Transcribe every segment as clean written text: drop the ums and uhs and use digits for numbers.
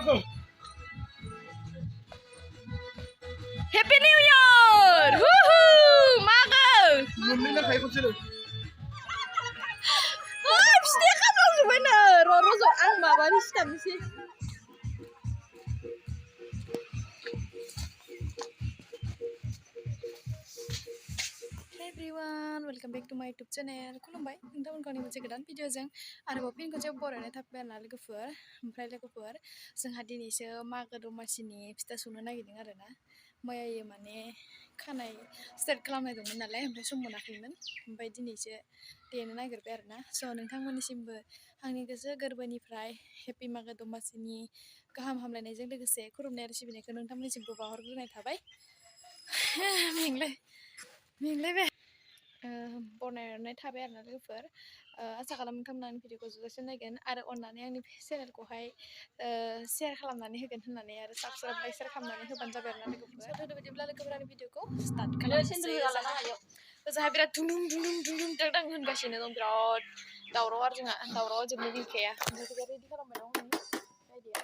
Happy New Year! Woohoo! Magal! Mumina kayak kucing. Ah, pasti kamu gimana? Roro so ang mabaris kami sih. Everyone, welcome back to my YouTube channel. खुलुमबाय नोंथांमोनखौ मोनसे गोदान भिडिअजों आरोबाव फिन खनसे बरायनाय थाबाय आरोना लोगोफोर ओमफ्राय लोगोफोर जोंहा दिनैसो मागो दमासिनि फिथा सौनो नागिरदों आरोना मैयायो माने खानाय स्टार्ट खालामनायदोंमोन नालाय ओमफ्राय सम मोनाखैमोन ओमफ्राय दिनैसो देनो नागिरबाय आरोना स' नोंथांमोननिसिमबो आंनि गोसो गोरबोनिफ्राय हेपि मागो दमासिनि गाहाम हामलायनायजों लोगोसे खुलुमनाय आरो सिबिनायखौ नोंथांमोननिसिमबो बावहरग्रोनाय थाबाय मेंलायबाय बनायनाय थाबाय आरोना लोगोफोर आसा खालामो नोंथांमोना आंनि भिडिअखौ जोबजासिम नायगोन आरो अननानै आंनि चेनेलखौहाय शेयार खालामनानै होगोन होननानै आरो साबस्क्राइब शेयार खालामनानै होबानो जाबाय आरोना लोगोफोर बिदिब्ला लोगोफोर आंनि भिडिअखौ स्टार्ट खालामनोसै जोंहा बिराद दुंदुं दुंदुं दुंदुं दां होनगासिनो दं बिराद दावराव आरो जोंहा दावरावआ जोबनो गैखाया ओमफ्राय रेडि खालामबाय दं बायदिया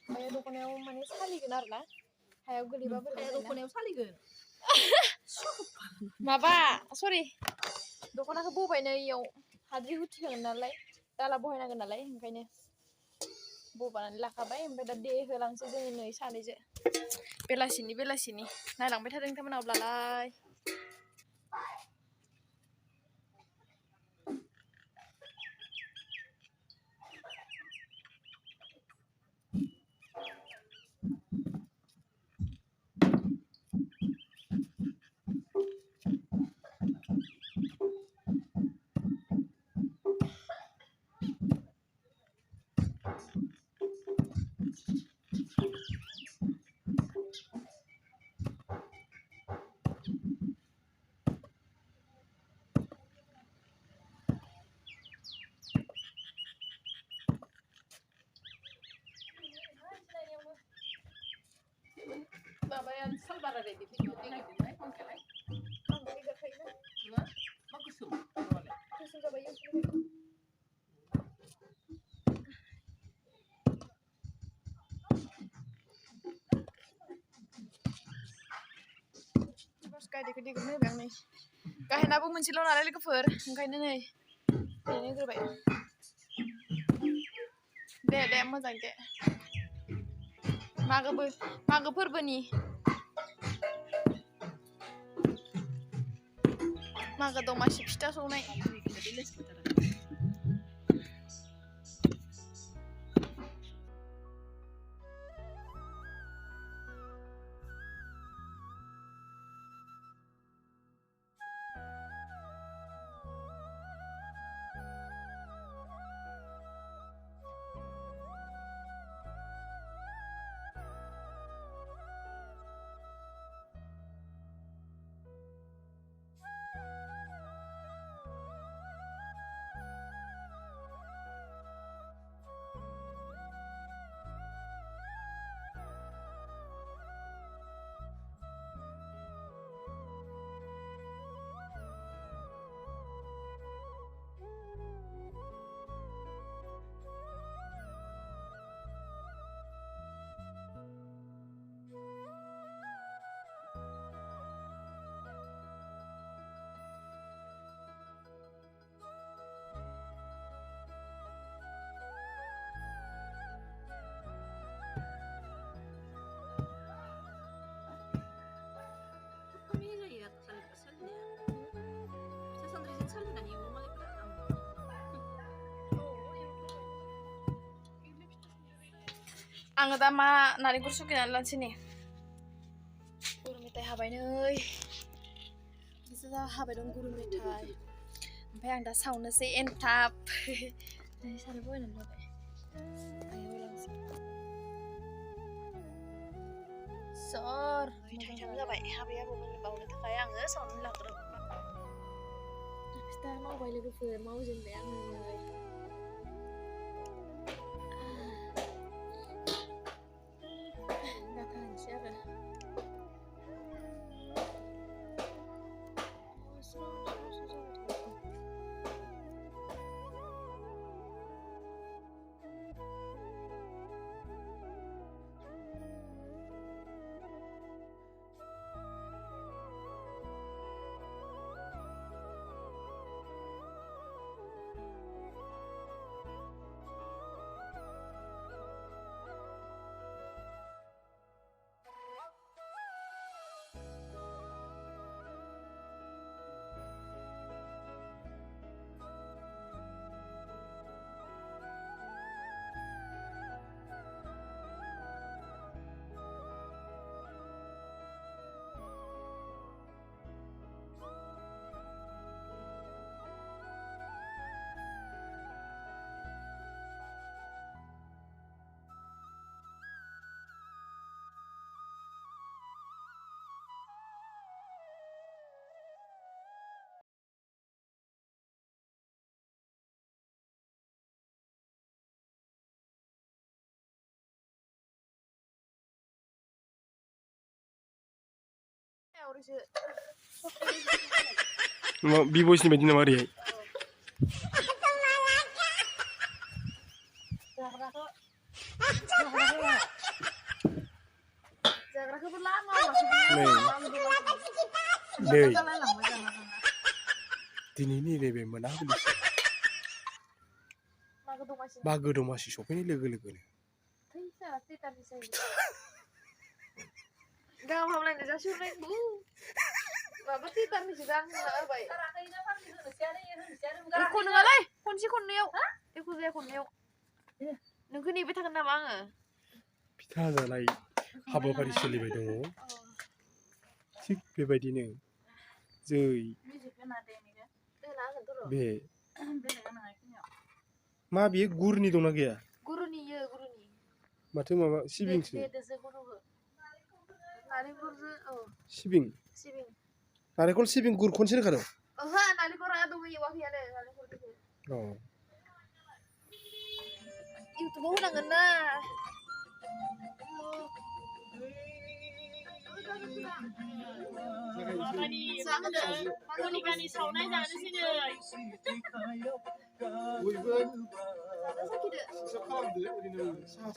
ओमफ्राय दख'नायाव माने सालिगोन आरोना हायाव गोलैबा बोरै दख'नायाव सालिगोन माबा सरि दख'नाखौ बबायनो इयाव हाद्रि हुथिखागोन नालाय दाला बहायनांगोन नालाय ओंखायनो बबानानै लाखाबाय ओमफ्राय दा दे होलांसै जोङो नै सानैजों बेलासिनि नायलांबाय थादों नोंथांमोना अब्लालाय माबाया सालबारा रेडि भिडिअ देखायदोंहाय फनखौलाय मा गोसोम जाबाय गायदेखौ देग्रोनो होबाय आं नै गाहेनाबो मोनसेल' नालाय लोगोफोर ओंखायनो नै देनो होग्रोबाय दे मोजां दे मागो फोरबोनि मागो दमासि फिथा सौनाय आङो दा मा नारेंखल सुखिनानै लानोसै नै गुर मेथाइ हाबाय नै हाबाय दं गुर मेथाइ ओमफ्राय आं दा सावनोसै एनथाब सानो बयनानै लाबाय सर मोजां जाबाय हाबाय आबौमोननो बावनो थाखाय आङो सावनानै लाग्रोबाय फिथा मावबाय लोगोफोर मावजेनबाय आङो दावरिसो बिबयसनि बायदि नामा ओरैहाय जाग्राखौबो लामा नै दिनैनि नैबे मोनाबिलि मागो दमासि सफैनाय लोगो लोगोनो गाहाम हामलायनाय जासिहरनाय माबा थिटारनिसो दां होनना होबाय एख' नङालै खनसे खननैयाव एख' जाया खननैयाव नोंखौ नेबाय थागोन नामा आङो फिथा जानाय हाबाफारि सोलिबाय दङ थिग बेबायदिनो जै बे मा बेयो गुरनि दंना गैया गुरुनि माथो माबा सिबिंसो नारेंखलजों सिबिं नारेंखल सिबिं गुर खनसे होखादों ओहो नारेंखला दङ एवाखैयानो नारेंखलखौ इउटुबाव होनांगोन ना मनिकानि सावनाय जानोसै नै बयबो हिसाब खालामदो ओरैनो साहा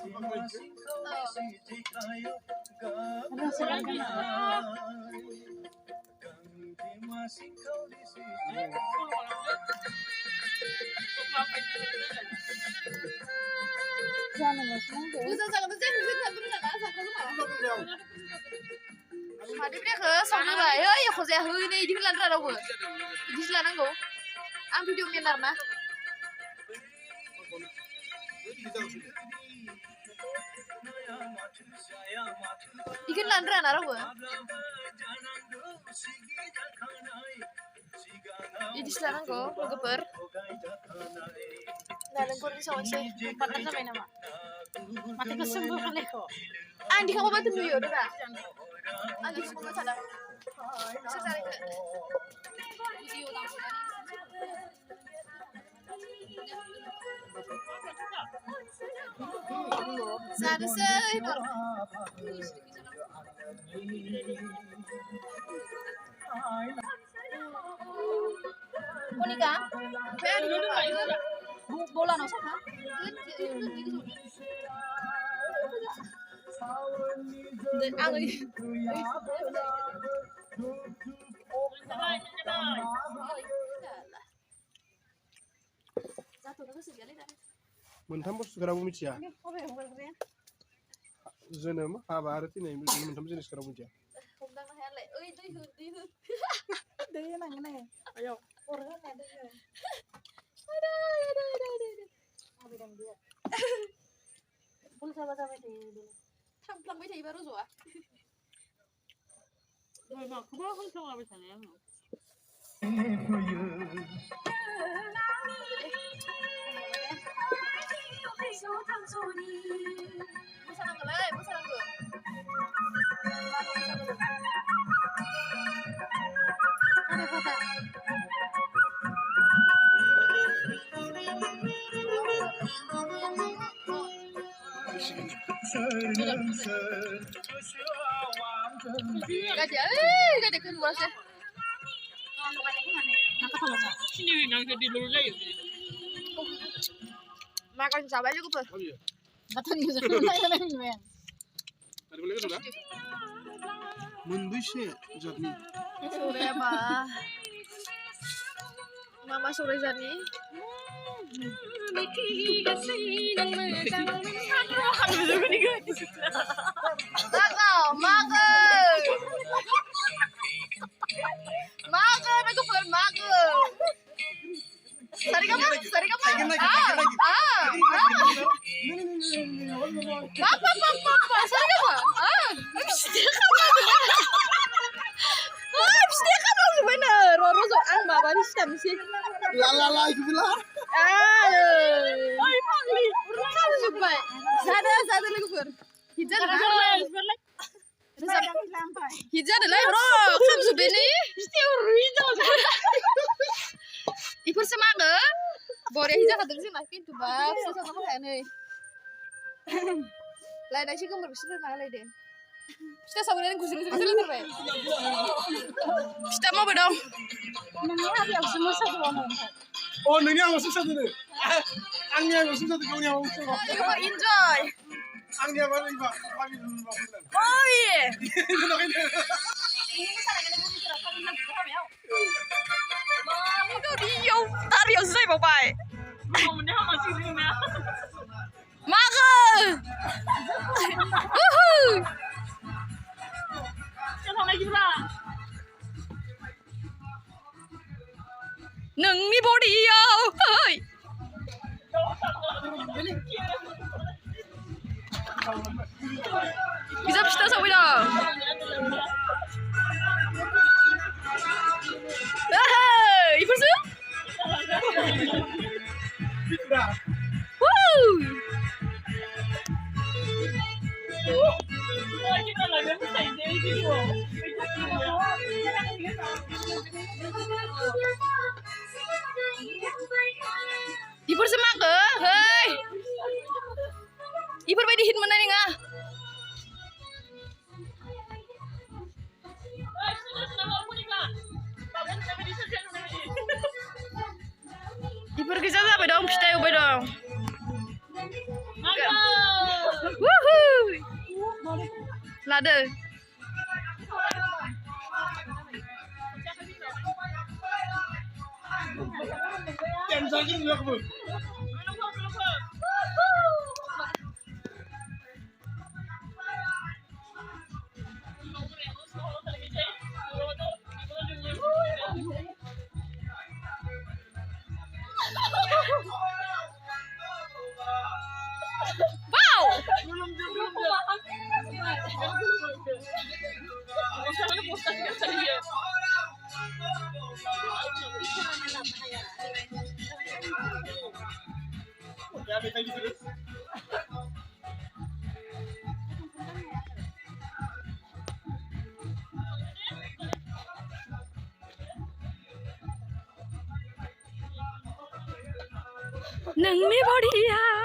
मोजां जागोन मादै फैयाखै सावनांबाय ओइ एख' जाया है नै इदिखौ लानो रावबो इदिसो लानांगौ आं भिडिअ मेन आरोना इखौनो लानो रोङा ना रावबो इदिसो लानांगौ लोगोफोर नालेंखरनि सावनोसै बाथार जाबाय नामा माथो गोसोमबो फाननायखौ आं दिखांबा बाथौ नुयो दा आं दिखांबा थादों सोर जानायखौ भिडिअ जानोसै मनिका ओमफ्राय बलानाव साखा आङो जाथ'नो गोसो गैयालै दा मोनथाम बुस्थुखौ रावबो मिथिया जोनोम हाबा आरो थैनाय मोनथाम जिनिसखौ रावबो मिथिया हमदांनो हायालाय ओइ दै हो दै होनांगोन आयौ अर होनाया दै हो उल्थाबा जाबाय थायो थांफ्लांबाय थायोबा रज'आ माखौबा होनफ्लांलाबाय थानाय आङो मोसानांगोलै मोसानांगौ गादिखौ नुवासै सिनि होनांगौ दिलुर जायो makan cabai juga tuh. Batang juga naik men. मोनबैसे जातनि Sore apa? Mama sore jani. Mager, aku pengen mager. Sari kamu? Papa, sari kamu? Dia kan langsung bener. Roro soal mama nih sih. Lala itu bilang. Oi, pangli. Kamu juga. Sada lagi pur. Hijau lah. Hijau adalah bro. Kamu juga nih. Hijau. Ikut semangat. Boleh hijau kadang sih makin tuh bab. Sama kayak nih. Lain aja kamu bersih mana deh. Kita sabaran gusur-gusur terbaik. Kita mau bedong. Nengnya habis semua satu orang. Oh, nengnya ang susah tuh. Angnya ang susah tuh, kau yang susah. You will enjoy. Angnya mana iba? Kami dulu bulan. Oh yeah. Ini misalnya kita mau bicara kami lagi apa ya? Kau dia tarik yang susah bapak. Mau menyapa masih belum ya? Makan. Jangan lagi pula. Neng mi body yo. Hey. Bisa pista sampai dah. Hey, ibu sih? Woo! Kita lagi bisa jadi video. Ibu semak ke? Hei. Ibu bayi dihin mana nih ngah? Ibu kisah apa dong? Pista apa dong? Woohoo! Lada. Yang sakit nggak bu? Wow! Ya, kita terus. Neng mi body ya.